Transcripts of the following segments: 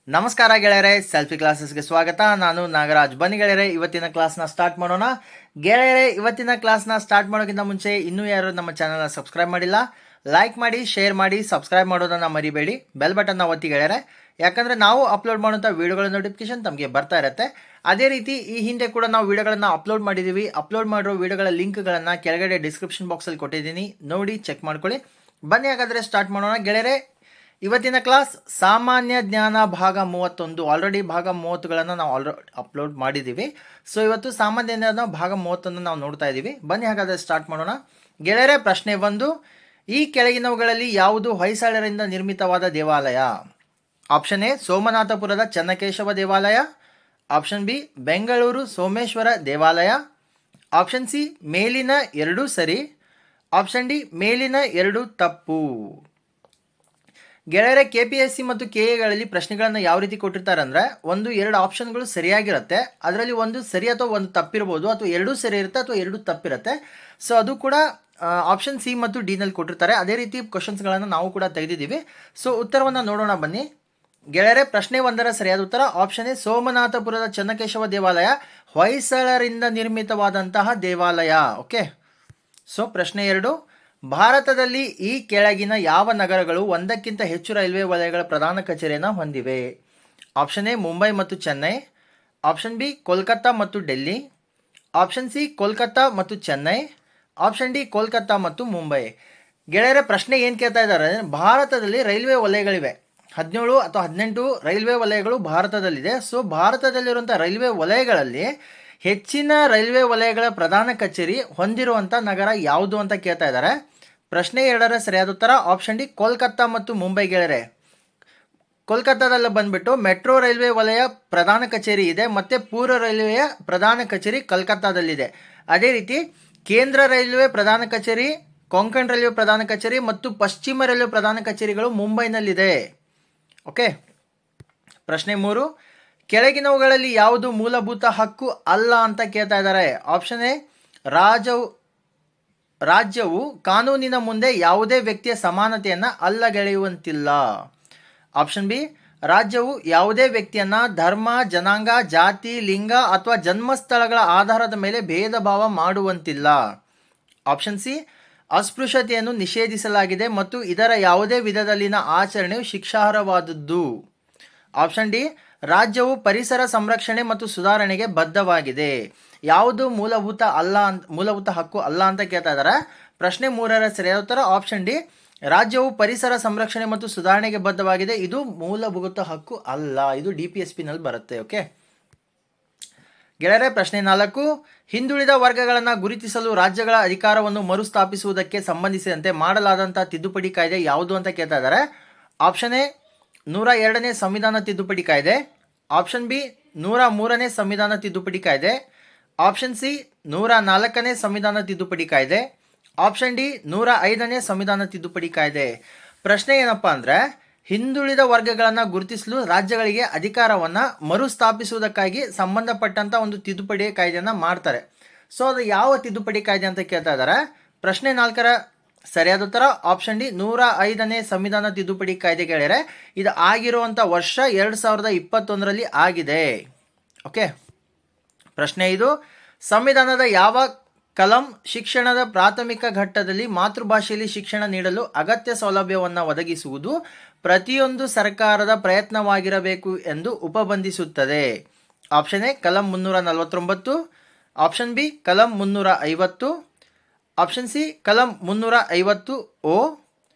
ನಮಸ್ಕಾರ ಗೆಳೆಯರೆ, ಸೆಲ್ಫಿ ಕ್ಲಾಸಸ್ಗೆ ಸ್ವಾಗತ. ನಾನು ನಾಗರಾಜ್. ಬನ್ನಿ ಗೆಳೆಯರೆ, ಇವತ್ತಿನ ಕ್ಲಾಸ್ನ ಸ್ಟಾರ್ಟ್ ಮಾಡೋಣ. ಗೆಳೆಯರೆ, ಇವತ್ತಿನ ಕ್ಲಾಸ್ನ ಸ್ಟಾರ್ಟ್ ಮಾಡೋಕ್ಕಿಂತ ಮುಂಚೆ ಇನ್ನೂ ಯಾರು ನಮ್ಮ ಚಾನಲ್ನ ಸಬ್ಸ್ಕ್ರೈಬ್ ಮಾಡಿಲ್ಲ, ಲೈಕ್ ಮಾಡಿ, ಶೇರ್ ಮಾಡಿ, ಸಬ್ಸ್ಕ್ರೈಬ್ ಮಾಡೋದನ್ನು ಮರಿಬೇಡಿ. ಬೆಲ್ ಬಟನ್ನ ಒತ್ತಿ ಗೆಳೆಯರೆ, ಯಾಕಂದರೆ ನಾವು ಅಪ್ಲೋಡ್ ಮಾಡುವಂಥ ವೀಡಿಯೋಗಳ ನೋಟಿಫಿಕೇಶನ್ ತಮಗೆ ಬರ್ತಾ ಇರುತ್ತೆ. ಅದೇ ರೀತಿ ಈ ಹಿಂದೆ ಕೂಡ ನಾವು ವೀಡಿಯೋಗಳನ್ನು ಅಪ್ಲೋಡ್ ಮಾಡಿದ್ದೀವಿ. ಅಪ್ಲೋಡ್ ಮಾಡಿರೋ ವೀಡಿಯೋಗಳ ಲಿಂಕ್ಗಳನ್ನು ಕೆಳಗಡೆ ಡಿಸ್ಕ್ರಿಪ್ಷನ್ ಬಾಕ್ಸಲ್ಲಿ ಕೊಟ್ಟಿದ್ದೀನಿ, ನೋಡಿ ಚೆಕ್ ಮಾಡ್ಕೊಳ್ಳಿ. ಬನ್ನಿ ಹಾಗಾದರೆ ಸ್ಟಾರ್ಟ್ ಮಾಡೋಣ ಗೆಳೆಯರೆ. ಇವತ್ತಿನ ಕ್ಲಾಸ್ ಸಾಮಾನ್ಯ ಜ್ಞಾನ ಭಾಗ 31. ಆಲ್ರೆಡಿ ಭಾಗ 30ಗಳನ್ನು ನಾವು ಅಪ್ಲೋಡ್ ಮಾಡಿದ್ದೀವಿ. ಸೊ ಇವತ್ತು ಸಾಮಾನ್ಯ ಜ್ಞಾನ ಭಾಗ 31 ನಾವು ನೋಡ್ತಾ ಇದ್ದೀವಿ. ಬನ್ನಿ ಹಾಗಾದರೆ ಸ್ಟಾರ್ಟ್ ಮಾಡೋಣ ಗೆಳೆಯರೆ. ಪ್ರಶ್ನೆ 1, ಈ ಕೆಳಗಿನವುಗಳಲ್ಲಿ ಯಾವುದು ಹೊಯ್ಸಳರಿಂದ ನಿರ್ಮಿತವಾದ ದೇವಾಲಯ? ಆಪ್ಷನ್ ಎ ಸೋಮನಾಥಪುರದ ಚೆನ್ನಕೇಶವ ದೇವಾಲಯ, ಆಪ್ಷನ್ ಬಿ ಬೆಂಗಳೂರು ಸೋಮೇಶ್ವರ ದೇವಾಲಯ, ಆಪ್ಷನ್ ಸಿ ಮೇಲಿನ ಎರಡೂ ಸರಿ, ಆಪ್ಷನ್ ಡಿ ಮೇಲಿನ ಎರಡು ತಪ್ಪು. ಗೆಳೆಯರೆ, KPSC ಮತ್ತು KA ಪ್ರಶ್ನೆಗಳನ್ನು ಯಾವ ರೀತಿ ಕೊಟ್ಟಿರ್ತಾರೆ ಅಂದರೆ, 1-2 ಆಪ್ಷನ್ಗಳು ಸರಿಯಾಗಿರುತ್ತೆ, ಅದರಲ್ಲಿ ಒಂದು ಸರಿ ಅಥವಾ ಒಂದು ತಪ್ಪಿರ್ಬೋದು, ಅಥವಾ ಎರಡೂ ಸರಿ ಇರುತ್ತೆ ಅಥವಾ ಎರಡು ತಪ್ಪಿರುತ್ತೆ. ಸೊ ಅದು ಕೂಡ ಆಪ್ಷನ್ ಸಿ ಮತ್ತು ಡಿನಲ್ಲಿ ಕೊಟ್ಟಿರ್ತಾರೆ. ಅದೇ ರೀತಿ ಕ್ವಶನ್ಸ್ಗಳನ್ನು ನಾವು ಕೂಡ ತೆಗೆದಿದ್ದೀವಿ. ಸೊ ಉತ್ತರವನ್ನು ನೋಡೋಣ ಬನ್ನಿ ಗೆಳೆಯರೆ. ಪ್ರಶ್ನೆ 1ರ ಸರಿಯಾದ ಉತ್ತರ ಆಪ್ಷನ್ ಎ ಸೋಮನಾಥಪುರದ ಚೆನ್ನಕೇಶವ ದೇವಾಲಯ ಹೊಯ್ಸಳರಿಂದ ನಿರ್ಮಿತವಾದಂತಹ ದೇವಾಲಯ. ಓಕೆ. ಸೊ ಪ್ರಶ್ನೆ 2, ಭಾರತದಲ್ಲಿ ಈ ಕೆಳಗಿನ ಯಾವ ನಗರಗಳು ಒಂದಕ್ಕಿಂತ ಹೆಚ್ಚು ರೈಲ್ವೆ ವಲಯಗಳ ಪ್ರಧಾನ ಕಚೇರಿಯನ್ನು ಹೊಂದಿವೆ? ಆಪ್ಷನ್ ಎ ಮುಂಬೈ ಮತ್ತು ಚೆನ್ನೈ, ಆಪ್ಷನ್ ಬಿ ಕೋಲ್ಕತ್ತಾ ಮತ್ತು ಡೆಲ್ಲಿ, ಆಪ್ಷನ್ ಸಿ ಕೋಲ್ಕತ್ತಾ ಮತ್ತು ಚೆನ್ನೈ, ಆಪ್ಷನ್ ಡಿ ಕೋಲ್ಕತ್ತಾ ಮತ್ತು ಮುಂಬೈ. ಗೆಳೆಯರ, ಪ್ರಶ್ನೆ ಏನು ಕೇಳ್ತಾ ಇದ್ದಾರೆ, ಭಾರತದಲ್ಲಿ ರೈಲ್ವೆ ವಲಯಗಳಿವೆ, 17 ಅಥವಾ 18 ರೈಲ್ವೆ ವಲಯಗಳು ಭಾರತದಲ್ಲಿದೆ. ಸೊ ಭಾರತದಲ್ಲಿರುವಂಥ ರೈಲ್ವೆ ವಲಯಗಳಲ್ಲಿ ಹೆಚ್ಚಿನ ರೈಲ್ವೆ ವಲಯಗಳ ಪ್ರಧಾನ ಕಚೇರಿ ಹೊಂದಿರುವಂಥ ನಗರ ಯಾವುದು ಅಂತ ಕೇಳ್ತಾ ಇದ್ದಾರೆ. ಪ್ರಶ್ನೆ 2ರ ಸರಿಯಾದ ಉತ್ತರ ಆಪ್ಷನ್ ಡಿ ಕೋಲ್ಕತ್ತಾ ಮತ್ತು ಮುಂಬೈ. ಗೆಳೆಯರೆ, ಕೋಲ್ಕತ್ತಾದಲ್ಲಿ ಬಂದ್ಬಿಟ್ಟು ಮೆಟ್ರೋ ರೈಲ್ವೆ ವಲಯ ಪ್ರಧಾನ ಕಚೇರಿ ಇದೆ, ಮತ್ತು ಪೂರ್ವ ರೈಲ್ವೆಯ ಪ್ರಧಾನ ಕಚೇರಿ ಕಲ್ಕತ್ತಾದಲ್ಲಿದೆ. ಅದೇ ರೀತಿ ಕೇಂದ್ರ ರೈಲ್ವೆ ಪ್ರಧಾನ ಕಚೇರಿ, ಕೊಂಕಣ್ ರೈಲ್ವೆ ಪ್ರಧಾನ ಕಚೇರಿ ಮತ್ತು ಪಶ್ಚಿಮ ರೈಲ್ವೆ ಪ್ರಧಾನ ಕಚೇರಿಗಳು ಮುಂಬೈನಲ್ಲಿದೆ. ಓಕೆ. ಪ್ರಶ್ನೆ 3, ಕೆಳಗಿನವುಗಳಲ್ಲಿ ಯಾವುದು ಮೂಲಭೂತ ಹಕ್ಕು ಅಲ್ಲ ಅಂತ ಕೇಳ್ತಾ ಇದ್ದಾರೆ. ಆಪ್ಷನ್ ಎ ರಾಜ್ಯವು ಕಾನೂನಿನ ಮುಂದೆ ಯಾವುದೇ ವ್ಯಕ್ತಿಯ ಸಮಾನತೆಯನ್ನು ಅಲ್ಲಗೆಳೆಯುವಂತಿಲ್ಲ, ಆಪ್ಷನ್ ಬಿ ರಾಜ್ಯವು ಯಾವುದೇ ವ್ಯಕ್ತಿಯನ್ನು ಧರ್ಮ, ಜನಾಂಗ, ಜಾತಿ, ಲಿಂಗ ಅಥವಾ ಜನ್ಮಸ್ಥಳಗಳ ಆಧಾರದ ಮೇಲೆ ಭೇದ ಭಾವ ಮಾಡುವಂತಿಲ್ಲ, ಆಪ್ಷನ್ ಸಿ ಅಸ್ಪೃಶ್ಯತೆಯನ್ನು ನಿಷೇಧಿಸಲಾಗಿದೆ ಮತ್ತು ಇದರ ಯಾವುದೇ ವಿಧದಲ್ಲಿನ ಆಚರಣೆಯು ಶಿಕ್ಷಾರ್ಹವಾದದ್ದು, ಆಪ್ಷನ್ ಡಿ ರಾಜ್ಯವು ಪರಿಸರ ಸಂರಕ್ಷಣೆ ಮತ್ತು ಸುಧಾರಣೆಗೆ ಬದ್ಧವಾಗಿದೆ. ಯಾವುದು ಮೂಲಭೂತ ಹಕ್ಕು ಅಲ್ಲ ಅಂತ ಕೇಳ್ತಾ ಇದ್ದಾರೆ. ಪ್ರಶ್ನೆ 3ರ ಸರಿಯಾದ ಉತ್ತರ ಆಪ್ಷನ್ ಡಿ ರಾಜ್ಯವು ಪರಿಸರ ಸಂರಕ್ಷಣೆ ಮತ್ತು ಸುಧಾರಣೆಗೆ ಬದ್ಧವಾಗಿದೆ. ಇದು ಮೂಲಭೂತ ಹಕ್ಕು ಅಲ್ಲ, ಇದು DPSPನಲ್ಲಿ ಬರುತ್ತೆ. ಓಕೆ ಗೆಳೆಯರೆ, ಪ್ರಶ್ನೆ 4, ಹಿಂದುಳಿದ ವರ್ಗಗಳನ್ನು ಗುರುತಿಸಲು ರಾಜ್ಯಗಳ ಅಧಿಕಾರವನ್ನು ಮರುಸ್ಥಾಪಿಸುವುದಕ್ಕೆ ಸಂಬಂಧಿಸಿದಂತೆ ಮಾಡಲಾದಂಥ ತಿದ್ದುಪಡಿ ಕಾಯ್ದೆ ಯಾವುದು ಅಂತ ಕೇಳ್ತಾ ಇದ್ದಾರೆ. ಆಪ್ಷನ್ ಎ 102ನೇ ಸಂವಿಧಾನ ತಿದ್ದುಪಡಿ ಕಾಯ್ದೆ, ಆಪ್ಷನ್ ಬಿ 103ನೇ ಸಂವಿಧಾನ ತಿದ್ದುಪಡಿ ಕಾಯ್ದೆ, ಆಪ್ಷನ್ ಸಿ 104ನೇ ಸಂವಿಧಾನ ತಿದ್ದುಪಡಿ ಕಾಯ್ದೆ, ಆಪ್ಷನ್ ಡಿ 105ನೇ ಸಂವಿಧಾನ ತಿದ್ದುಪಡಿ ಕಾಯ್ದೆ. ಪ್ರಶ್ನೆ ಏನಪ್ಪ ಅಂದರೆ, ಹಿಂದುಳಿದ ವರ್ಗಗಳನ್ನು ಗುರುತಿಸಲು ರಾಜ್ಯಗಳಿಗೆ ಅಧಿಕಾರವನ್ನು ಮರುಸ್ಥಾಪಿಸುವುದಕ್ಕಾಗಿ ಸಂಬಂಧಪಟ್ಟಂಥ ಒಂದು ತಿದ್ದುಪಡಿ ಕಾಯ್ದೆಯನ್ನು ಮಾಡ್ತಾರೆ. ಸೊ ಅದು ಯಾವ ತಿದ್ದುಪಡಿ ಕಾಯ್ದೆ ಅಂತ ಕೇಳ್ತಾ ಇದ್ದಾರೆ. ಪ್ರಶ್ನೆ 4ರ ಸರಿಯಾದ ಉತ್ತರ ಆಪ್ಷನ್ ಡಿ 105ನೇ ಸಂವಿಧಾನ ತಿದ್ದುಪಡಿ ಕಾಯ್ದೆ. ಗೆಳೆಯರೆ, ಇದು ಆಗಿರುವಂಥ ವರ್ಷ 2021ರಲ್ಲಿ ಆಗಿದೆ. ಓಕೆ. ಪ್ರಶ್ನೆ 5, ಸಂವಿಧಾನದ ಯಾವ ಕಲಂ ಶಿಕ್ಷಣದ ಪ್ರಾಥಮಿಕ ಘಟ್ಟದಲ್ಲಿ ಮಾತೃಭಾಷೆಯಲ್ಲಿ ಶಿಕ್ಷಣ ನೀಡಲು ಅಗತ್ಯ ಸೌಲಭ್ಯವನ್ನು ಒದಗಿಸುವುದು ಪ್ರತಿಯೊಂದು ಸರ್ಕಾರದ ಪ್ರಯತ್ನವಾಗಿರಬೇಕು ಎಂದು ಉಪಬಂಧಿಸುತ್ತದೆ? ಆಪ್ಷನ್ ಎ ಕಲಂ 349, ಆಪ್ಷನ್ ಬಿ ಕಲಂ 350, ಆಪ್ಷನ್ ಸಿ ಕಲಂ 350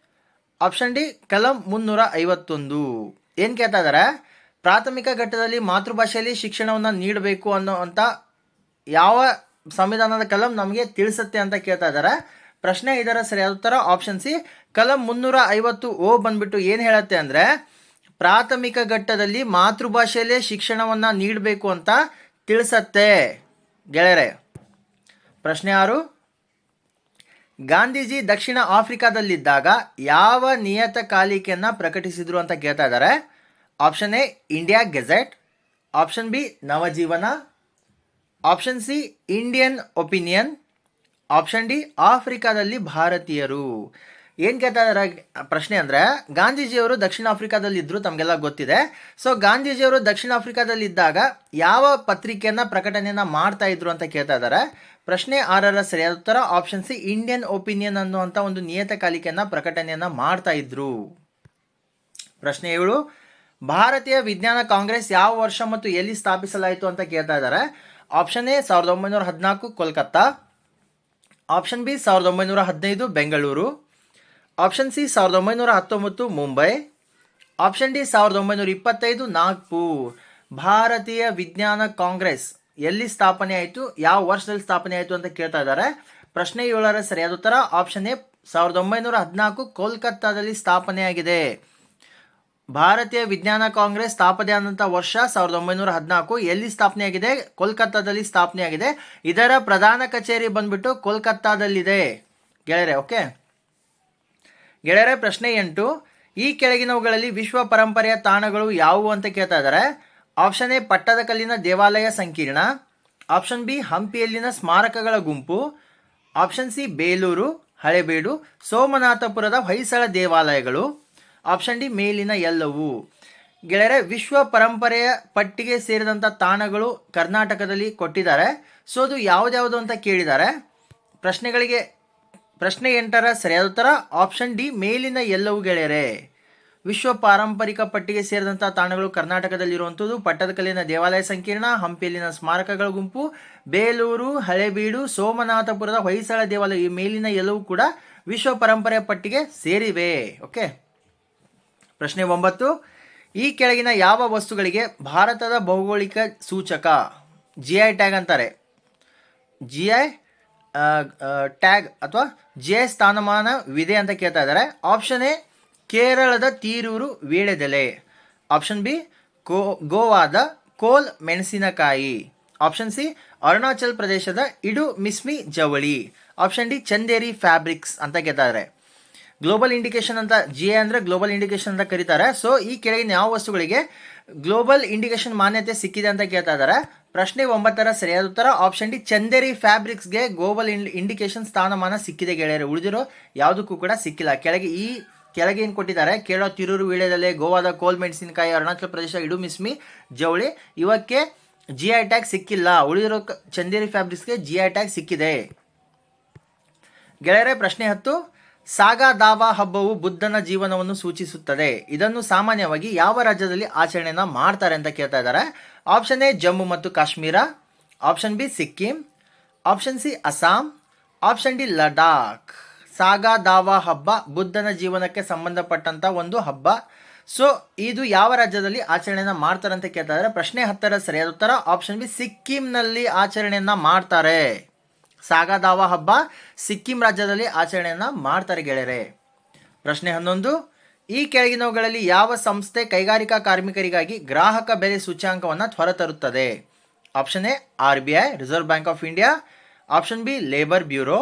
ಆಪ್ಷನ್ ಡಿ ಕಲಂ 351. ಏನು ಕೇಳ್ತಾ ಇದ್ದಾರೆ, ಪ್ರಾಥಮಿಕ ಘಟ್ಟದಲ್ಲಿ ಮಾತೃಭಾಷೆಯಲ್ಲಿ ಶಿಕ್ಷಣವನ್ನು ನೀಡಬೇಕು ಅನ್ನೋವಂಥ ಯಾವ ಸಂವಿಧಾನದ ಕಲಂ ನಮಗೆ ತಿಳಿಸುತ್ತೆ ಅಂತ ಕೇಳ್ತಾ ಇದ್ದಾರೆ. ಪ್ರಶ್ನೆ 5ರ ಸರಿಯಾದ ಉತ್ತರ ಆಪ್ಷನ್ ಸಿ ಕಲಂ 350 ಬಂದ್ಬಿಟ್ಟು ಏನು ಹೇಳುತ್ತೆ ಅಂದರೆ, ಪ್ರಾಥಮಿಕ ಘಟ್ಟದಲ್ಲಿ ಮಾತೃಭಾಷೆಯಲ್ಲೇ ಶಿಕ್ಷಣವನ್ನು ನೀಡಬೇಕು ಅಂತ ತಿಳಿಸತ್ತೆ. ಗೆಳೆಯರೆ, ಪ್ರಶ್ನೆ 6, ಗಾಂಧೀಜಿ ದಕ್ಷಿಣ ಆಫ್ರಿಕಾದಲ್ಲಿದ್ದಾಗ ಯಾವ ನಿಯತಕಾಲಿಕೆಯನ್ನು ಪ್ರಕಟಿಸಿದ್ರು ಅಂತ ಕೇಳ್ತಾ ಇದ್ದಾರೆ. Option A India Gazette, option B Navajivan, option C Indian Opinion, option D ಆಫ್ರಿಕಾದಲ್ಲಿ ಭಾರತೀಯರು. ಏನು ಕೇಳ್ತಾ ಇದ್ದಾರೆ ಪ್ರಶ್ನೆ ಅಂದರೆ, ಗಾಂಧೀಜಿಯವರು ದಕ್ಷಿಣ ಆಫ್ರಿಕಾದಲ್ಲಿ ಇದ್ದರು, ತಮಗೆಲ್ಲ ಗೊತ್ತಿದೆ. ಸೊ ಗಾಂಧೀಜಿಯವರು ದಕ್ಷಿಣ ಆಫ್ರಿಕಾದಲ್ಲಿ ಇದ್ದಾಗ ಯಾವ ಪತ್ರಿಕೆಯನ್ನು ಪ್ರಕಟಣೆಯನ್ನು ಮಾಡ್ತಾ ಇದ್ರು ಅಂತ ಕೇಳ್ತಾ ಇದ್ದಾರೆ. ಪ್ರಶ್ನೆ 6ರ ಸರಿಯಾದ ಉತ್ತರ ಆಪ್ಷನ್ ಸಿ, ಇಂಡಿಯನ್ ಒಪಿನಿಯನ್ ಅನ್ನುವಂಥ ಒಂದು ನಿಯತಕಾಲಿಕೆಯನ್ನು ಪ್ರಕಟಣೆಯನ್ನು ಮಾಡ್ತಾ ಇದ್ರು. ಪ್ರಶ್ನೆ 7, ಭಾರತೀಯ ವಿಜ್ಞಾನ ಕಾಂಗ್ರೆಸ್ ಯಾವ ವರ್ಷ ಮತ್ತು ಎಲ್ಲಿ ಸ್ಥಾಪಿಸಲಾಯಿತು ಅಂತ ಕೇಳ್ತಾ ಇದ್ದಾರೆ. Option A 1914 Kolkata, option B 1915 Bengaluru, option C 1919 Mumbai, option D 1925 Nagpur. ಭಾರತೀಯ ವಿಜ್ಞಾನ ಕಾಂಗ್ರೆಸ್ ಎಲ್ಲಿ ಸ್ಥಾಪನೆ ಆಯಿತು, ಯಾವ ವರ್ಷದಲ್ಲಿ ಸ್ಥಾಪನೆ ಆಯಿತು ಅಂತ ಕೇಳ್ತಾ ಇದ್ದಾರೆ. ಪ್ರಶ್ನೆ 7ರ ಸರಿಯಾದ ಉತ್ತರ ಆಪ್ಷನ್ ಎ 1914 ಕೋಲ್ಕತ್ತಾದಲ್ಲಿ ಸ್ಥಾಪನೆಯಾಗಿದೆ. ಭಾರತೀಯ ವಿಜ್ಞಾನ ಕಾಂಗ್ರೆಸ್ ಸ್ಥಾಪನೆ ಆದಂಥ ವರ್ಷ 1914. ಎಲ್ಲಿ ಸ್ಥಾಪನೆಯಾಗಿದೆ? ಕೋಲ್ಕತ್ತಾದಲ್ಲಿ ಸ್ಥಾಪನೆಯಾಗಿದೆ. ಇದರ ಪ್ರಧಾನ ಕಚೇರಿ ಬಂದ್ಬಿಟ್ಟು ಕೋಲ್ಕತ್ತಾದಲ್ಲಿದೆ ಗೆಳೆಯರೆ. ಓಕೆ ಗೆಳೆಯರೆ, ಪ್ರಶ್ನೆ 8, ಈ ಕೆಳಗಿನವುಗಳಲ್ಲಿ ವಿಶ್ವ ಪರಂಪರೆಯ ತಾಣಗಳು ಯಾವುವು ಅಂತ ಕೇಳ್ತಾ ಇದ್ದಾರೆ. ಆಪ್ಷನ್ ಎ ಪಟ್ಟದಕಲ್ಲಿನ ದೇವಾಲಯ ಸಂಕೀರ್ಣ, ಆಪ್ಷನ್ ಬಿ ಹಂಪಿಯಲ್ಲಿನ ಸ್ಮಾರಕಗಳ ಗುಂಪು, ಆಪ್ಷನ್ ಸಿ ಬೇಲೂರು, ಹಳೆಬೀಡು, ಸೋಮನಾಥಪುರದ ಹೊಯ್ಸಳ ದೇವಾಲಯಗಳು, ಆಪ್ಷನ್ ಡಿ ಮೇಲಿನ ಎಲ್ಲವೂ. ಗೆಳೆಯರೆ, ವಿಶ್ವ ಪರಂಪರೆಯ ಪಟ್ಟಿಗೆ ಸೇರಿದಂಥ ತಾಣಗಳು ಕರ್ನಾಟಕದಲ್ಲಿ ಕೊಟ್ಟಿದ್ದಾರೆ. ಸೊ ಅದು ಯಾವುದ್ಯಾವುದು ಅಂತ ಕೇಳಿದ್ದಾರೆ. ಪ್ರಶ್ನೆ 8ರ ಸರಿಯಾದ ಉತ್ತರ ಆಪ್ಷನ್ ಡಿ ಮೇಲಿನ ಎಲ್ಲವೂ ಗೆಳೆಯರೆ. ವಿಶ್ವ ಪಾರಂಪರಿಕ ಪಟ್ಟಿಗೆ ಸೇರಿದಂಥ ತಾಣಗಳು ಕರ್ನಾಟಕದಲ್ಲಿರುವಂಥದ್ದು ಪಟ್ಟದಕಲ್ಲಿನ ದೇವಾಲಯ ಸಂಕೀರ್ಣ, ಹಂಪಿಯಲ್ಲಿನ ಸ್ಮಾರಕಗಳ ಗುಂಪು, ಬೇಲೂರು, ಹಳೆಬೀಡು, ಸೋಮನಾಥಪುರದ ಹೊಯ್ಸಳ ದೇವಾಲಯ. ಈ ಮೇಲಿನ ಎಲ್ಲವೂ ಕೂಡ ವಿಶ್ವ ಪರಂಪರೆಯ ಪಟ್ಟಿಗೆ ಸೇರಿವೆ. ಓಕೆ, ಪ್ರಶ್ನೆ 9, ಈ ಕೆಳಗಿನ ಯಾವ ವಸ್ತುಗಳಿಗೆ ಭಾರತದ ಭೌಗೋಳಿಕ ಸೂಚಕ GI ಟ್ಯಾಗ್ ಅಂತಾರೆ? GI ಟ್ಯಾಗ್ ಅಥವಾ GI ಸ್ಥಾನಮಾನವಿದೆ ಅಂತ ಕೇಳ್ತಾ ಇದ್ದಾರೆ. ಆಪ್ಷನ್ ಎ ಕೇರಳದ ತೀರೂರು ವೀಳ್ಯದೆಲೆ, ಆಪ್ಷನ್ ಬಿ ಗೋವಾದ ಕೋಲ್ ಮೆಣಸಿನಕಾಯಿ, ಆಪ್ಷನ್ ಸಿ ಅರುಣಾಚಲ್ ಪ್ರದೇಶದ ಇಡು ಮಿಸ್ಮಿ ಜವಳಿ, ಆಪ್ಷನ್ ಡಿ ಚಂದೇರಿ ಫ್ಯಾಬ್ರಿಕ್ಸ್ ಅಂತ ಕೇಳ್ತಾರೆ. ಗ್ಲೋಬಲ್ ಇಂಡಿಕೇಶನ್ ಅಂತ GI ಅಂದರೆ ಗ್ಲೋಬಲ್ ಇಂಡಿಕೇಶನ್ ಅಂತ ಕರೀತಾರೆ. ಸೊ ಈ ಕೆಳಗಿನ ಯಾವ ವಸ್ತುಗಳಿಗೆ ಗ್ಲೋಬಲ್ ಇಂಡಿಕೇಶನ್ ಮಾನ್ಯತೆ ಸಿಕ್ಕಿದೆ ಅಂತ ಕೇಳ್ತಾ ಇದ್ದಾರೆ. ಪ್ರಶ್ನೆ 9ರ ಸರಿಯಾದ ಉತ್ತರ ಆಪ್ಷನ್ ಡಿ ಚಂದೇರಿ ಫ್ಯಾಬ್ರಿಕ್ಸ್ಗೆ ಗ್ಲೋಬಲ್ ಇಂಡಿಕೇಶನ್ ಸ್ಥಾನಮಾನ ಸಿಕ್ಕಿದೆ ಗೆಳೆಯರು. ಉಳಿದಿರೋ ಯಾವುದಕ್ಕೂ ಕೂಡ ಸಿಕ್ಕಿಲ್ಲ. ಕೆಳಗೆ ಏನು ಕೊಟ್ಟಿದ್ದಾರೆ? ಕೇರಳ ತಿರೂರು ವೀಳ್ಯದೆಲೆ, ಗೋವಾದ ಕೋಲ್ ಮೆಣಸಿನಕಾಯಿ, ಅರುಣಾಚಲ ಪ್ರದೇಶ ಇಡು ಮಿಸ್ಮಿ ಜವಳಿ, ಇವಕ್ಕೆ GI ಟ್ಯಾಗ್ ಸಿಕ್ಕಿಲ್ಲ. ಉಳಿದಿರೋ ಚಂದೇರಿ ಫ್ಯಾಬ್ರಿಕ್ಸ್ಗೆ GI ಟ್ಯಾಗ್ ಸಿಕ್ಕಿದೆ. ಗೆಳೆಯರೆ, ಪ್ರಶ್ನೆ 10, ಸಾಗಾ ದಾವಾ ಹಬ್ಬವು ಬುದ್ಧನ ಜೀವನವನ್ನು ಸೂಚಿಸುತ್ತದೆ. ಇದನ್ನು ಸಾಮಾನ್ಯವಾಗಿ ಯಾವ ರಾಜ್ಯದಲ್ಲಿ ಆಚರಣೆನ ಮಾಡ್ತಾರೆ ಅಂತ ಕೇಳ್ತಾ ಇದ್ದಾರೆ. ಆಪ್ಷನ್ ಎ ಜಮ್ಮು ಮತ್ತು Kashmir, option B Sikkim, option C Assam, option D Ladakh. Saga Dawa ಹಬ್ಬ ಬುದ್ಧನ ಜೀವನಕ್ಕೆ ಸಂಬಂಧಪಟ್ಟಂತ ಒಂದು ಹಬ್ಬ. ಸೊ ಇದು ಯಾವ ರಾಜ್ಯದಲ್ಲಿ ಆಚರಣೆನ ಮಾಡ್ತಾರೆ ಅಂತ ಕೇಳ್ತಾ ಇದ್ದಾರೆ. ಪ್ರಶ್ನೆ 10ರ ಸರಿಯಾದ ಉತ್ತರ ಆಪ್ಷನ್ ಬಿ ಸಿಕ್ಕಿಂನಲ್ಲಿ ಆಚರಣೆಯನ್ನ ಮಾಡ್ತಾರೆ. ಸಾಗಾ ದಾವಾ ಹಬ್ಬ ಸಿಕ್ಕಿಂ ರಾಜ್ಯದಲ್ಲಿ ಆಚರಣೆಯನ್ನ ಮಾಡ್ತಾರೆ ಗೆಳೆಯರೆ. ಪ್ರಶ್ನೆ 11, ಈ ಕೆಳಗಿನವುಗಳಲ್ಲಿ ಯಾವ ಸಂಸ್ಥೆ ಕೈಗಾರಿಕಾ ಕಾರ್ಮಿಕರಿಗಾಗಿ ಗ್ರಾಹಕ ಬೆಲೆ ಸೂಚ್ಯಾಂಕವನ್ನು ಹೊರತರುತ್ತದೆ? Option A RBI Reserve Bank of India, option B Labour Bureau,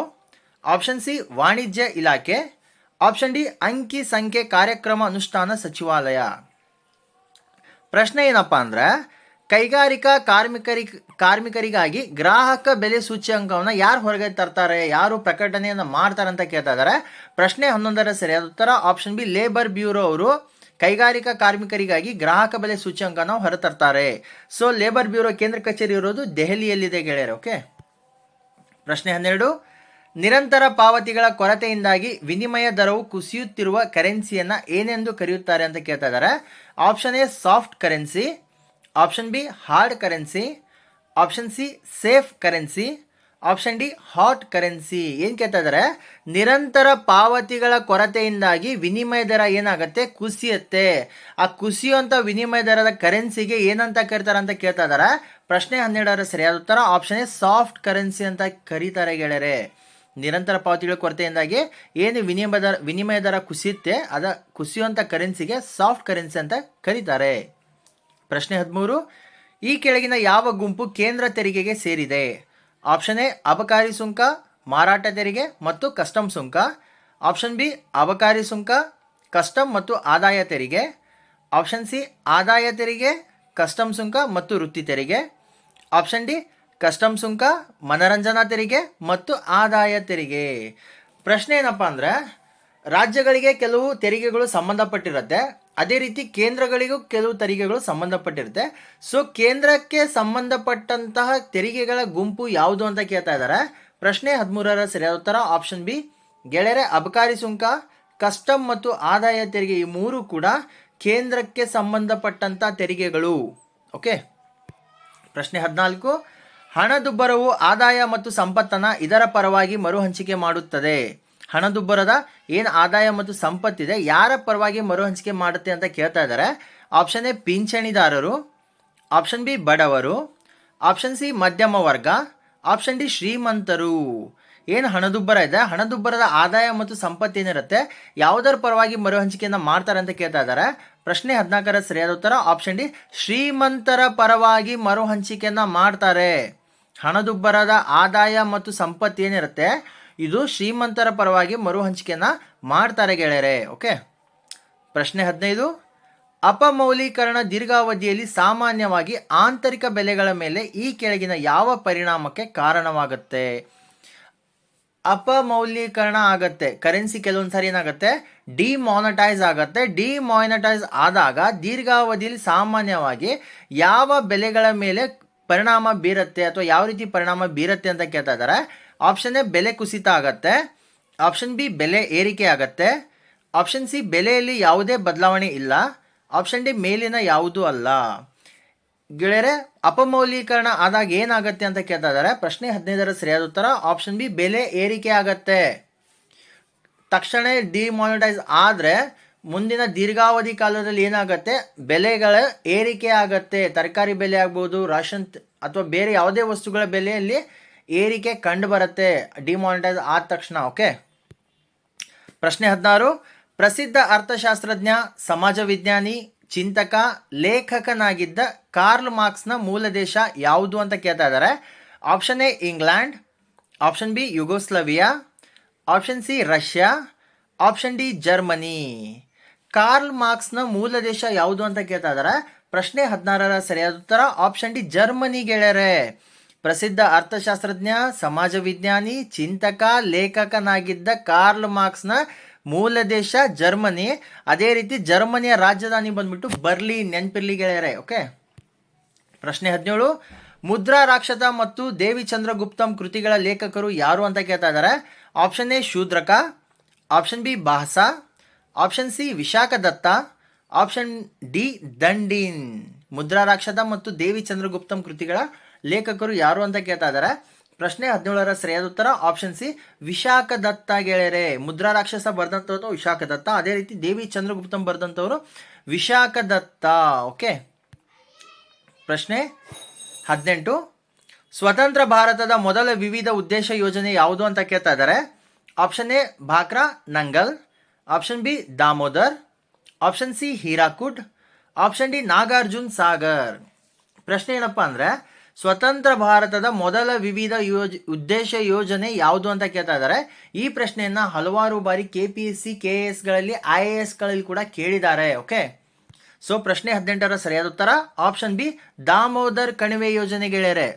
option C ವಾಣಿಜ್ಯ ಇಲಾಖೆ, ಆಪ್ಷನ್ ಡಿ ಅಂಕಿ ಸಂಖ್ಯೆ ಕಾರ್ಯಕ್ರಮ ಅನುಷ್ಠಾನ ಸಚಿವಾಲಯ. ಪ್ರಶ್ನೆ ಏನಪ್ಪಾ ಅಂದ್ರೆ, ಕೈಗಾರಿಕಾ ಕಾರ್ಮಿಕರಿಗಾಗಿ ಗ್ರಾಹಕ ಬೆಲೆ ಸೂಚ್ಯಂಕವನ್ನು ಯಾರು ಹೊರಗೆ ತರ್ತಾರೆ, ಯಾರು ಪ್ರಕಟಣೆಯನ್ನು ಮಾಡ್ತಾರೆ ಅಂತ ಕೇಳ್ತಾ ಇದ್ದಾರೆ. ಪ್ರಶ್ನೆ 11ರ ಸರಿಯಾದ ಉತ್ತರ ಆಪ್ಷನ್ ಬಿ ಲೇಬರ್ ಬ್ಯೂರೋ ಅವರು ಕೈಗಾರಿಕಾ ಕಾರ್ಮಿಕರಿಗಾಗಿ ಗ್ರಾಹಕ ಬೆಲೆ ಸೂಚ್ಯಂಕನ ಹೊರತರ್ತಾರೆ. ಸೊ ಲೇಬರ್ ಬ್ಯೂರೋ ಕೇಂದ್ರ ಕಚೇರಿ ಇರೋದು ದೆಹಲಿಯಲ್ಲಿದೆ ಗೆಳೆಯರು. ಓಕೆ, ಪ್ರಶ್ನೆ 12, ನಿರಂತರ ಪಾವತಿಗಳ ಕೊರತೆಯಿಂದಾಗಿ ವಿನಿಮಯ ದರವು ಕುಸಿಯುತ್ತಿರುವ ಕರೆನ್ಸಿಯನ್ನು ಏನೆಂದು ಕರೆಯುತ್ತಾರೆ ಅಂತ ಕೇಳ್ತಾ ಇದ್ದಾರೆ. Option A soft currency, option B hard currency, option C safe currency, option D hot currency. ಏನು ಕೇಳ್ತಾ ಇದ್ದಾರೆ? ನಿರಂತರ ಪಾವತಿಗಳ ಕೊರತೆಯಿಂದಾಗಿ ವಿನಿಮಯ ದರ ಏನಾಗುತ್ತೆ? ಕುಸಿಯುತ್ತೆ. ಆ ಕುಸಿಯುವಂಥ ವಿನಿಮಯ ದರದ ಕರೆನ್ಸಿಗೆ ಏನಂತ ಕರೀತಾರೆ ಅಂತ ಕೇಳ್ತಾ ಇದ್ದಾರೆ. ಪ್ರಶ್ನೆ 12ರ ಸರಿಯಾದ ಉತ್ತರ ಆಪ್ಷನ್ ಎ ಸಾಫ್ಟ್ ಕರೆನ್ಸಿ ಅಂತ ಕರೀತಾರೆ ಗೆಳೆಯರೆ. ನಿರಂತರ ಪಾವತಿಗಳ ಕೊರತೆಯಿಂದಾಗಿ ಏನು ವಿನಿಮಯ ದರ ಕುಸಿಯುತ್ತೆ, ಅದ ಕುಸಿಯುವಂಥ ಕರೆನ್ಸಿಗೆ ಸಾಫ್ಟ್ ಕರೆನ್ಸಿ ಅಂತ ಕರೀತಾರೆ. ಪ್ರಶ್ನೆ 13, ಈ ಕೆಳಗಿನ ಯಾವ ಗುಂಪು ಕೇಂದ್ರ ತೆರಿಗೆಗೆ ಸೇರಿದೆ? ಆಪ್ಷನ್ ಎ ಅಬಕಾರಿ ಸುಂಕ, ಮಾರಾಟ ತೆರಿಗೆ ಮತ್ತು ಕಸ್ಟಮ್ ಸುಂಕ, ಆಪ್ಷನ್ ಬಿ ಅಬಕಾರಿ ಸುಂಕ, ಕಸ್ಟಮ್ ಮತ್ತು ಆದಾಯ ತೆರಿಗೆ, ಆಪ್ಷನ್ ಸಿ ಆದಾಯ ತೆರಿಗೆ, ಕಸ್ಟಮ್ ಸುಂಕ ಮತ್ತು ವೃತ್ತಿ ತೆರಿಗೆ, ಆಪ್ಷನ್ ಡಿ ಕಸ್ಟಮ್ ಸುಂಕ, ಮನರಂಜನಾ ತೆರಿಗೆ ಮತ್ತು ಆದಾಯ ತೆರಿಗೆ. ಪ್ರಶ್ನೆ ಏನಪ್ಪ ಅಂದ್ರೆ, ರಾಜ್ಯಗಳಿಗೆ ಕೆಲವು ತೆರಿಗೆಗಳು ಸಂಬಂಧಪಟ್ಟಿರುತ್ತೆ, ಅದೇ ರೀತಿ ಕೇಂದ್ರಗಳಿಗೂ ಕೆಲವು ತೆರಿಗೆಗಳು ಸಂಬಂಧಪಟ್ಟಿರುತ್ತೆ. ಸೊ ಕೇಂದ್ರಕ್ಕೆ ಸಂಬಂಧಪಟ್ಟಂತಹ ತೆರಿಗೆಗಳ ಗುಂಪು ಯಾವುದು ಅಂತ ಕೇಳ್ತಾ ಇದ್ದಾರೆ. ಪ್ರಶ್ನೆ 13ರ ಸರಿಯಾದ ಉತ್ತರ ಆಪ್ಷನ್ ಬಿ. ಗೆಳೆಯರೆ, ಅಬಕಾರಿ ಸುಂಕ, ಕಸ್ಟಮ್ ಮತ್ತು ಆದಾಯ ತೆರಿಗೆ ಈ ಮೂರು ಕೂಡ ಕೇಂದ್ರಕ್ಕೆ ಸಂಬಂಧಪಟ್ಟಂತ ತೆರಿಗೆಗಳು. ಓಕೆ. ಪ್ರಶ್ನೆ 14, ಹಣದುಬ್ಬರವು ಆದಾಯ ಮತ್ತು ಸಂಪತ್ತನ್ನು ಇದರ ಪರವಾಗಿ ಮರು ಹಂಚಿಕೆ ಮಾಡುತ್ತದೆ. ಹಣದುಬ್ಬರದ ಏನು ಆದಾಯ ಮತ್ತು ಸಂಪತ್ತಿದೆ ಯಾರ ಪರವಾಗಿ ಮರು ಹಂಚಿಕೆ ಮಾಡುತ್ತೆ ಅಂತ ಕೇಳ್ತಾ ಇದ್ದಾರೆ. ಆಪ್ಷನ್ ಎ ಪಿಂಚಣಿದಾರರು, ಆಪ್ಷನ್ ಬಿ ಬಡವರು, ಆಪ್ಷನ್ ಸಿ ಮಧ್ಯಮ ವರ್ಗ, ಆಪ್ಷನ್ ಡಿ ಶ್ರೀಮಂತರು. ಏನು ಹಣದುಬ್ಬರ ಇದೆ, ಹಣದುಬ್ಬರದ ಆದಾಯ ಮತ್ತು ಸಂಪತ್ತೇನಿರುತ್ತೆ ಯಾವುದರ ಪರವಾಗಿ ಮರು ಹಂಚಿಕೆಯನ್ನು ಮಾಡ್ತಾರೆ ಅಂತ ಕೇಳ್ತಾ ಇದ್ದಾರೆ. ಪ್ರಶ್ನೆ 14ರ ಸರಿಯಾದ ಉತ್ತರ ಆಪ್ಷನ್ ಡಿ, ಶ್ರೀಮಂತರ ಪರವಾಗಿ ಮರು ಹಂಚಿಕೆಯನ್ನು ಮಾಡ್ತಾರೆ. ಹಣದುಬ್ಬರದ ಆದಾಯ ಮತ್ತು ಸಂಪತ್ತೇನಿರುತ್ತೆ ಇದು ಶ್ರೀಮಂತರ ಪರವಾಗಿ ಮರು ಹಂಚಿಕೆಯನ್ನು ಮಾಡ್ತಾರೆ ಗೆಳೆಯರೆ. ಓಕೆ. ಪ್ರಶ್ನೆ 15, ಅಪಮೌಲ್ಯೀಕರಣ ದೀರ್ಘಾವಧಿಯಲ್ಲಿ ಸಾಮಾನ್ಯವಾಗಿ ಆಂತರಿಕ ಬೆಲೆಗಳ ಮೇಲೆ ಈ ಕೆಳಗಿನ ಯಾವ ಪರಿಣಾಮಕ್ಕೆ ಕಾರಣವಾಗುತ್ತೆ? ಅಪಮೌಲ್ಯೀಕರಣ ಆಗತ್ತೆ, ಕರೆನ್ಸಿ ಕೆಲವೊಂದ್ಸರಿ ಏನಾಗುತ್ತೆ ಡಿಮಾನಿಟೈಸ್ ಆಗುತ್ತೆ. ಡಿಮಾನಿಟೈಸ್ ಆದಾಗ ದೀರ್ಘಾವಧಿಯಲ್ಲಿ ಸಾಮಾನ್ಯವಾಗಿ ಯಾವ ಬೆಲೆಗಳ ಮೇಲೆ ಪರಿಣಾಮ ಬೀರುತ್ತೆ ಅಥವಾ ಯಾವ ರೀತಿ ಪರಿಣಾಮ ಬೀರುತ್ತೆ ಅಂತ ಕೇಳ್ತಾ ಇದ್ದಾರೆ. ಆಪ್ಷನ್ ಎ ಬೆಲೆ ಕುಸಿತ ಆಗತ್ತೆ, ಆಪ್ಷನ್ ಬಿ ಬೆಲೆ ಏರಿಕೆ ಆಗತ್ತೆ, ಆಪ್ಷನ್ ಸಿ ಬೆಲೆಯಲ್ಲಿ ಯಾವುದೇ ಬದಲಾವಣೆ ಇಲ್ಲ, ಆಪ್ಷನ್ ಡಿ ಮೇಲಿನ ಯಾವುದೂ ಅಲ್ಲ. ಗೆಳೆಯರೆ, ಅಪಮೌಲ್ಯೀಕರಣ ಆದಾಗ ಏನಾಗುತ್ತೆ ಅಂತ ಕೇಳ್ತಾ ಇದ್ದಾರೆ. ಪ್ರಶ್ನೆ 15ರ ಸರಿಯಾದ ಉತ್ತರ ಆಪ್ಷನ್ ಬಿ, ಬೆಲೆ ಏರಿಕೆ ಆಗತ್ತೆ. ತಕ್ಷಣ ಡಿಮಾನಿಟೈಸ್ ಆದರೆ ಮುಂದಿನ ದೀರ್ಘಾವಧಿ ಕಾಲದಲ್ಲಿ ಏನಾಗುತ್ತೆ ಬೆಲೆಗಳ ಏರಿಕೆ ಆಗತ್ತೆ. ತರಕಾರಿ ಬೆಲೆ ಆಗ್ಬೋದು, ರಾಷನ್ ಅಥವಾ ಬೇರೆ ಯಾವುದೇ ವಸ್ತುಗಳ ಬೆಲೆಯಲ್ಲಿ ಏರಿಕೆ ಕಂಡು ಬರುತ್ತೆ ಡಿಮಾನಿಟೈಸ್ ಆದ ತಕ್ಷಣ. ಓಕೆ. ಪ್ರಶ್ನೆ 16, ಪ್ರಸಿದ್ಧ ಅರ್ಥಶಾಸ್ತ್ರಜ್ಞ, ಸಮಾಜ ವಿಜ್ಞಾನಿ, ಚಿಂತಕ, ಲೇಖಕನಾಗಿದ್ದ ಕಾರ್ಲ್ ಮಾರ್ಕ್ಸ್ನ ಮೂಲ ದೇಶ ಯಾವುದು ಅಂತ ಕೇಳ್ತಾ ಇದ್ದಾರೆ. Option A England, option B Yugoslavia, option C Russia, option D Germany. Karl ಮಾರ್ಕ್ಸ್ನ ಮೂಲ ದೇಶ ಯಾವುದು ಅಂತ ಕೇಳ್ತಾ ಇದ್ದಾರೆ. ಪ್ರಶ್ನೆ 16ರ ಸರಿಯಾದ ಉತ್ತರ ಆಪ್ಷನ್ ಡಿ ಜರ್ಮನಿ ಗೆಳೆಯರೆ. ಪ್ರಸಿದ್ಧ ಅರ್ಥಶಾಸ್ತ್ರಜ್ಞ, ಸಮಾಜ ವಿಜ್ಞಾನಿ, ಚಿಂತಕ, ಲೇಖಕನಾಗಿದ್ದ ಕಾರ್ಲ್ ಮಾರ್ಕ್ಸ್ನ ಮೂಲ ದೇಶ ಜರ್ಮನಿ. ಅದೇ ರೀತಿ ಜರ್ಮನಿಯ ರಾಜಧಾನಿ ಬಂದ್ಬಿಟ್ಟು ಬರ್ಲಿನ್, ನೆನಪಿರ್ಲಿ ಗೆಳೆಯರೆ. ಓಕೆ. ಪ್ರಶ್ನೆ 17, ಮುದ್ರಾ ರಾಕ್ಷಸ ಮತ್ತು ದೇವಿ ಚಂದ್ರಗುಪ್ತಂ ಕೃತಿಗಳ ಲೇಖಕರು ಯಾರು ಅಂತ ಕೇಳ್ತಾ ಇದ್ದಾರೆ. Option A Shudraka, option B Bhasa, option C Vishakha Datta, option D Dandin. Mudrarakshasa ಮತ್ತು ದೇವಿ ಚಂದ್ರಗುಪ್ತಂ ಕೃತಿಗಳ ಲೇಖಕರು ಯಾರು ಅಂತ ಕೇಳ್ತಾ ಇದ್ದಾರೆ. ಪ್ರಶ್ನೆ 17ರ ಸರಿಯಾದ ಉತ್ತರ ಆಪ್ಷನ್ ಸಿ ವಿಶಾಖ ದತ್ತ ಗೆಳೆಯರೆ. ಮುದ್ರಾ ರಾಕ್ಷಸ ಬರೆದಂಥವ್ರು ವಿಶಾಖ ದತ್ತ, ಅದೇ ರೀತಿ ದೇವಿ ಚಂದ್ರಗುಪ್ತಂ ಬರೆದಂಥವ್ರು ವಿಶಾಖ ದತ್ತ. ಓಕೆ. ಪ್ರಶ್ನೆ 18, ಸ್ವತಂತ್ರ ಭಾರತದ ಮೊದಲ ವಿವಿಧ ಉದ್ದೇಶ ಯೋಜನೆ ಯಾವುದು ಅಂತ ಕೇಳ್ತಾ ಇದ್ದಾರೆ. Option A Bhakra Nangal, option B Damodar, option C Hirakud, option D Nagarjun Sagar. ಪ್ರಶ್ನೆ ಏನಪ್ಪ ಅಂದರೆ ಸ್ವತಂತ್ರ ಭಾರತದ ಮೊದಲ ವಿವಿಧ ಉದ್ದೇಶ ಯೋಜನೆ ಯಾವುದು ಅಂತ ಕೇಳ್ತಾ ಇದ್ದಾರೆ. ಈ ಪ್ರಶ್ನೆಯನ್ನು ಹಲವಾರು ಬಾರಿ KPSC KASಗಳಲ್ಲಿ IASಗಳಲ್ಲಿ ಕೂಡ ಕೇಳಿದ್ದಾರೆ. ಓಕೆ. ಸೊ ಪ್ರಶ್ನೆ 18ರ ಸರಿಯಾದ ಉತ್ತರ ಆಪ್ಷನ್ ಬಿ ದಾಮೋದರ್ ಕಣಿವೆ ಯೋಜನೆ ಗೆಳೆಯರೆ.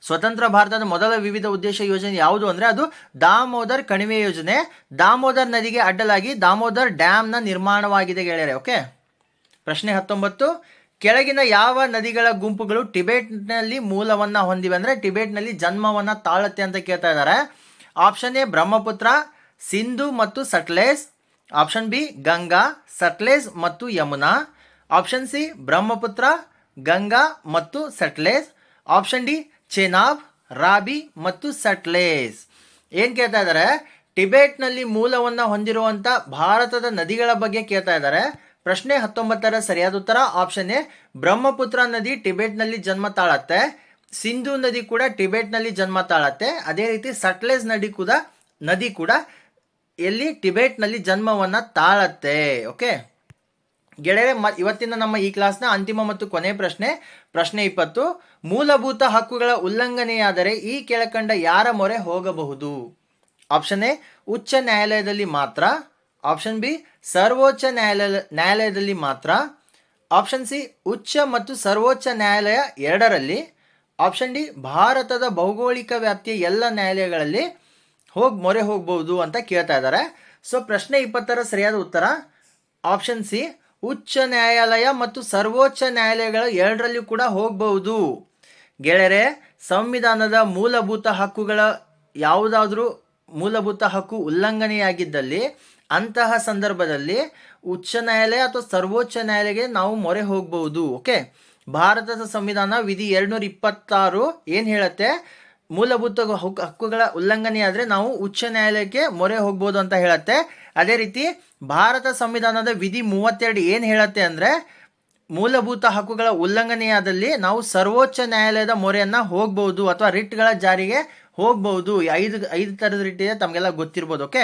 ಸ್ವತಂತ್ರ ಭಾರತದ ಮೊದಲ ವಿವಿಧ ಉದ್ದೇಶ ಯೋಜನೆ ಯಾವುದು ಅಂದರೆ ಅದು ದಾಮೋದರ್ ಕಣಿವೆ ಯೋಜನೆ. ದಾಮೋದರ್ ನದಿಗೆ ಅಡ್ಡಲಾಗಿ ದಾಮೋದರ್ ಡ್ಯಾಮ್ನ ನಿರ್ಮಾಣವಾಗಿದೆ ಗೆಳೆಯರೆ. ಓಕೆ. ಪ್ರಶ್ನೆ 19, ಕೆಳಗಿನ ಯಾವ ನದಿಗಳ ಗುಂಪುಗಳು ಟಿಬೆಟ್ನಲ್ಲಿ ಮೂಲವನ್ನು ಹೊಂದಿವೆ ಅಂದರೆ ಟಿಬೆಟ್ನಲ್ಲಿ ಜನ್ಮವನ್ನು ತಾಳುತ್ತೆ ಅಂತ ಕೇಳ್ತಾ ಇದ್ದಾರೆ. ಆಪ್ಷನ್ ಎ ಬ್ರಹ್ಮಪುತ್ರ, ಸಿಂಧು ಮತ್ತು ಸಟ್ಲೇಜ್, ಆಪ್ಷನ್ ಬಿ ಗಂಗಾ, ಸಟ್ಲೇಜ್ ಮತ್ತು ಯಮುನಾ, ಆಪ್ಷನ್ ಸಿ ಬ್ರಹ್ಮಪುತ್ರ, ಗಂಗಾ ಮತ್ತು ಸಟ್ಲೇಜ್, ಆಪ್ಷನ್ ಡಿ ಚೆನಾಬ್, ರಾಬಿ ಮತ್ತು ಸಟ್ಲೇಜ್. ಏನು ಕೇಳ್ತಾ ಇದ್ದಾರೆ, ಟಿಬೆಟ್ನಲ್ಲಿ ಮೂಲವನ್ನು ಹೊಂದಿರುವಂಥ ಭಾರತದ ನದಿಗಳ ಬಗ್ಗೆ ಕೇಳ್ತಾ ಇದ್ದಾರೆ. ಪ್ರಶ್ನೆ 19ರ ಸರಿಯಾದ ಉತ್ತರ ಆಪ್ಷನ್ ಎ ಬ್ರಹ್ಮಪುತ್ರ ನದಿ ಟಿಬೆಟ್ನಲ್ಲಿ ಜನ್ಮ ತಾಳತ್ತೆ, ಸಿಂಧು ನದಿ ಕೂಡ ಟಿಬೆಟ್ನಲ್ಲಿ ಜನ್ಮ ತಾಳತ್ತೆ, ಅದೇ ರೀತಿ ಸಟ್ಲೇಜ್ ನದಿ ಕೂಡ ಎಲ್ಲಿ ಟಿಬೆಟ್ನಲ್ಲಿ ಜನ್ಮವನ್ನು ತಾಳತ್ತೆ. ಓಕೆ ಗೆಳೆಯರೆ, ಇವತ್ತಿನ ನಮ್ಮ ಈ ಕ್ಲಾಸ್ನ ಅಂತಿಮ ಮತ್ತು ಕೊನೆ ಪ್ರಶ್ನೆ 20, ಮೂಲಭೂತ ಹಕ್ಕುಗಳ ಉಲ್ಲಂಘನೆಯಾದರೆ ಈ ಕೆಳಕಂಡ ಯಾರ ಮೊರೆ ಹೋಗಬಹುದು? ಆಪ್ಷನ್ ಎ ಉಚ್ಚ ನ್ಯಾಯಾಲಯದಲ್ಲಿ ಮಾತ್ರ, ಆಪ್ಷನ್ ಬಿ ಸರ್ವೋಚ್ಚ ನ್ಯಾಯಾಲಯದಲ್ಲಿ ಮಾತ್ರ, ಆಪ್ಷನ್ ಸಿ ಉಚ್ಚ ಮತ್ತು ಸರ್ವೋಚ್ಚ ನ್ಯಾಯಾಲಯ ಎರಡರಲ್ಲಿ, ಆಪ್ಷನ್ ಡಿ ಭಾರತದ ಭೌಗೋಳಿಕ ವ್ಯಾಪ್ತಿಯ ಎಲ್ಲ ನ್ಯಾಯಾಲಯಗಳಲ್ಲಿ ಮೊರೆ ಹೋಗ್ಬೋದು ಅಂತ ಕೇಳ್ತಾ ಇದ್ದಾರೆ. ಸೊ ಪ್ರಶ್ನೆ 20ರ ಸರಿಯಾದ ಉತ್ತರ ಆಪ್ಷನ್ ಸಿ, ಉಚ್ಚ ನ್ಯಾಯಾಲಯ ಮತ್ತು ಸರ್ವೋಚ್ಚ ನ್ಯಾಯಾಲಯಗಳ ಎರಡರಲ್ಲೂ ಕೂಡ ಹೋಗಬಹುದು. ಗೆಳೆಯರೆ, ಸಂವಿಧಾನದ ಮೂಲಭೂತ ಹಕ್ಕುಗಳ ಯಾವುದಾದ್ರೂ ಮೂಲಭೂತ ಹಕ್ಕು ಉಲ್ಲಂಘನೆಯಾಗಿದ್ದಲ್ಲಿ ಅಂತಹ ಸಂದರ್ಭದಲ್ಲಿ ಉಚ್ಚ ನ್ಯಾಯಾಲಯ ಅಥವಾ ಸರ್ವೋಚ್ಚ ನ್ಯಾಯಾಲಯಕ್ಕೆ ನಾವು ಮೊರೆ ಹೋಗಬಹುದು. ಓಕೆ, ಭಾರತದ ಸಂವಿಧಾನ ವಿಧಿ 226 ಏನು ಹೇಳುತ್ತೆ, ಮೂಲಭೂತ ಹಕ್ಕುಗಳ ಉಲ್ಲಂಘನೆ ಆದರೆ ನಾವು ಉಚ್ಚ ನ್ಯಾಯಾಲಯಕ್ಕೆ ಮೊರೆ ಹೋಗ್ಬೋದು ಅಂತ ಹೇಳುತ್ತೆ. ಅದೇ ರೀತಿ ಭಾರತ ಸಂವಿಧಾನದ ವಿಧಿ 32 ಏನು ಹೇಳುತ್ತೆ ಅಂದರೆ ಮೂಲಭೂತ ಹಕ್ಕುಗಳ ಉಲ್ಲಂಘನೆಯಾದಲ್ಲಿ ನಾವು ಸರ್ವೋಚ್ಚ ನ್ಯಾಯಾಲಯದ ಮೊರೆಯನ್ನು ಹೋಗ್ಬೋದು ಅಥವಾ ರಿಟ್ಗಳ ಜಾರಿಗೆ ಹೋಗ್ಬೋದು. ಐದು ಥರದ ರಿಟ್ ಇದೆ, ತಮಗೆಲ್ಲ ಗೊತ್ತಿರ್ಬೋದು. ಓಕೆ,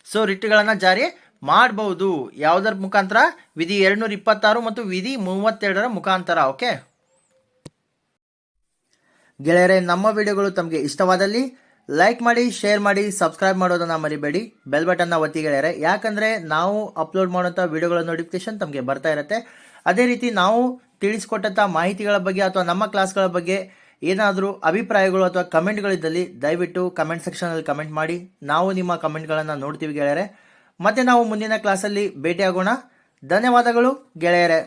ಸೊ ರಿಟ್ಗಳನ್ನು ಜಾರಿ ಮಾಡಬಹುದು. ಯಾವುದರ ಮುಖಾಂತರ? ವಿಧಿ 226 ಮತ್ತು ವಿಧಿ 32ರ ಮುಖಾಂತರ. ಓಕೆ ಗೆಳೆಯರೆ, ನಮ್ಮ ವಿಡಿಯೋಗಳು ತಮಗೆ ಇಷ್ಟವಾದಲ್ಲಿ ಲೈಕ್ ಮಾಡಿ, ಶೇರ್ ಮಾಡಿ, ಸಬ್ಸ್ಕ್ರೈಬ್ ಮಾಡೋದನ್ನು ಮರಿಬೇಡಿ. ಬೆಲ್ ಬಟನ್ನ ಒತ್ತಿ ಗೆಳೆಯರೆ, ಯಾಕಂದರೆ ನಾವು ಅಪ್ಲೋಡ್ ಮಾಡುವಂಥ ವಿಡಿಯೋಗಳ ನೋಟಿಫಿಕೇಶನ್ ತಮಗೆ ಬರ್ತಾ ಇರುತ್ತೆ. ಅದೇ ರೀತಿ ನಾವು ತಿಳಿಸ್ಕೊಟ್ಟಂಥ ಮಾಹಿತಿಗಳ ಬಗ್ಗೆ ಅಥವಾ ನಮ್ಮ ಕ್ಲಾಸ್ಗಳ ಬಗ್ಗೆ ಏನಾದರೂ ಅಭಿಪ್ರಾಯಗಳು ಅಥವಾ ಕಮೆಂಟ್ಗಳಿದ್ದಲ್ಲಿ ದಯವಿಟ್ಟು ಕಮೆಂಟ್ ಸೆಕ್ಷನಲ್ಲಿ ಕಮೆಂಟ್ ಮಾಡಿ. ನಾವು ನಿಮ್ಮ ಕಮೆಂಟ್ಗಳನ್ನು ನೋಡ್ತೀವಿ ಗೆಳೆಯರೆ. ಮತ್ತೆ ನಾವು ಮುಂದಿನ ಕ್ಲಾಸಲ್ಲಿ ಭೇಟಿಯಾಗೋಣ. ಧನ್ಯವಾದಗಳು ಗೆಳೆಯರೆ.